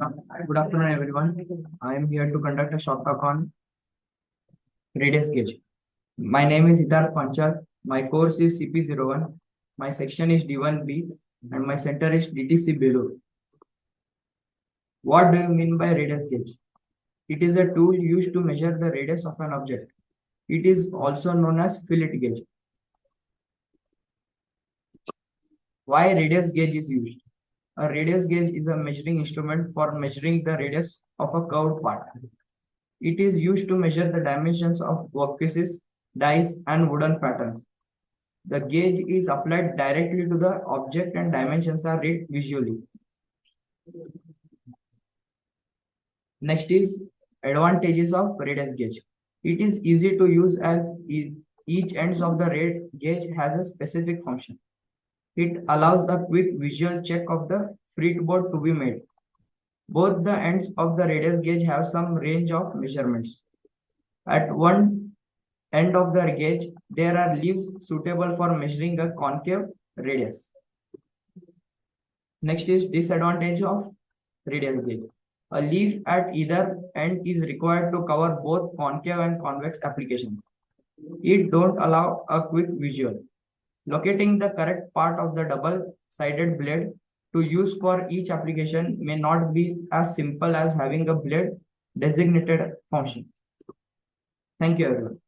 Good afternoon, everyone. I am here to conduct a short talk on radius gauge. My name is Hitarth Panchal. My course is CP01. My section is D1B and my center is DTC below. What do you mean by radius gauge? It is a tool used to measure the radius of an object. It is also known as fillet gauge. Why radius gauge is used? A radius gauge is a measuring instrument for measuring the radius of a curved part. It is used to measure the dimensions of workpieces, dies, and wooden patterns. The gauge is applied directly to the object and dimensions are read visually. Next is advantages of radius gauge. It is easy to use as each ends of the gauge has a specific function. It allows a quick visual check of the fretboard to be made. Both the ends of the radius gauge have some range of measurements. At one end of the gauge, there are leaves suitable for measuring a concave radius. Next is disadvantage of radius gauge. A leaf at either end is required to cover both concave and convex applications. It don't allow a quick visual. Locating the correct part of the double-sided blade to use for each application may not be as simple as having a blade designated function. Thank you, everyone.